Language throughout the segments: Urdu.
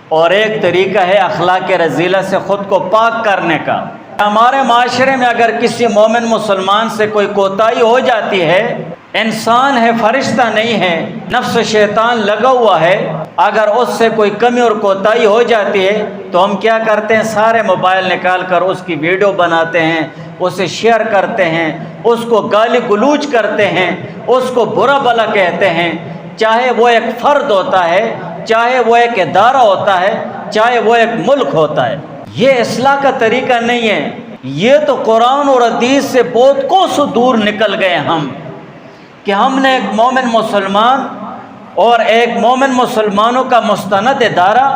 اور ایک طریقہ ہے اخلاق رذیلہ سے خود کو پاک کرنے کا۔ ہمارے معاشرے میں اگر کسی مومن مسلمان سے کوئی کوتاہی ہو جاتی ہے، انسان ہے، فرشتہ نہیں ہے، نفس شیطان لگا ہوا ہے، اگر اس سے کوئی کمی اور کوتاہی ہو جاتی ہے تو ہم کیا کرتے ہیں؟ سارے موبائل نکال کر اس کی ویڈیو بناتے ہیں، اسے شیئر کرتے ہیں، اس کو گالی گلوچ کرتے ہیں، اس کو برا بھلا کہتے ہیں، چاہے وہ ایک فرد ہوتا ہے، چاہے وہ ایک ادارہ ہوتا ہے، چاہے وہ ایک ملک ہوتا ہے۔ یہ اصلاح کا طریقہ نہیں ہے۔ یہ تو قرآن اور حدیث سے بہت کوسوں دور نکل گئے ہم، کہ ہم نے ایک مومن مسلمان اور ایک مومن مسلمانوں کا مستند ادارہ،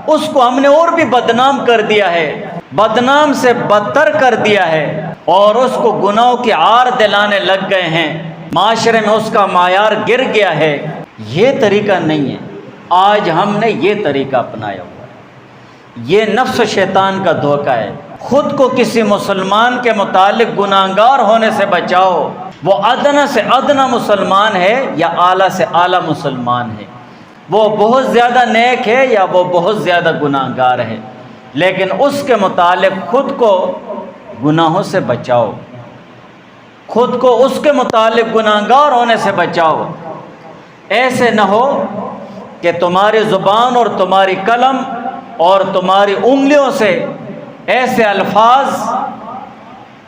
اس کو ہم نے اور بھی بدنام کر دیا ہے، بدنام سے بدتر کر دیا ہے، اور اس کو گناہوں کی عار دلانے لگ گئے ہیں، معاشرے میں اس کا معیار گر گیا ہے۔ یہ طریقہ نہیں ہے۔ آج ہم نے یہ طریقہ اپنایا ہوا ہے۔ یہ نفس و شیطان کا دھوکہ ہے۔ خود کو کسی مسلمان کے متعلق گناہگار ہونے سے بچاؤ، وہ ادنا سے ادنا مسلمان ہے یا اعلیٰ سے اعلیٰ مسلمان ہے، وہ بہت زیادہ نیک ہے یا وہ بہت زیادہ گناہگار ہے، لیکن اس کے متعلق خود کو گناہوں سے بچاؤ، خود کو اس کے متعلق گناہگار ہونے سے بچاؤ۔ ایسے نہ ہو کہ تمہاری زبان اور تمہاری قلم اور تمہاری انگلیوں سے ایسے الفاظ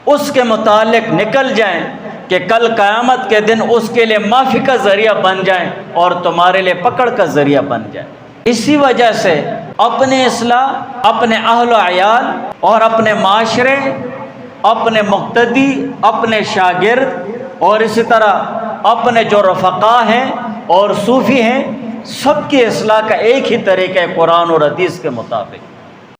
اس کے متعلق نکل جائیں کہ کل قیامت کے دن اس کے لیے معافی کا ذریعہ بن جائیں اور تمہارے لیے پکڑ کا ذریعہ بن جائیں۔ اسی وجہ سے اپنے اصلاح، اپنے اہل و عیال اور اپنے معاشرے، اپنے مقتدی، اپنے شاگرد اور اسی طرح اپنے جو رفقا ہیں اور صوفی ہیں، سب کی اصلاح کا ایک ہی طریقہ ہے، قرآن اور حدیث کے مطابق۔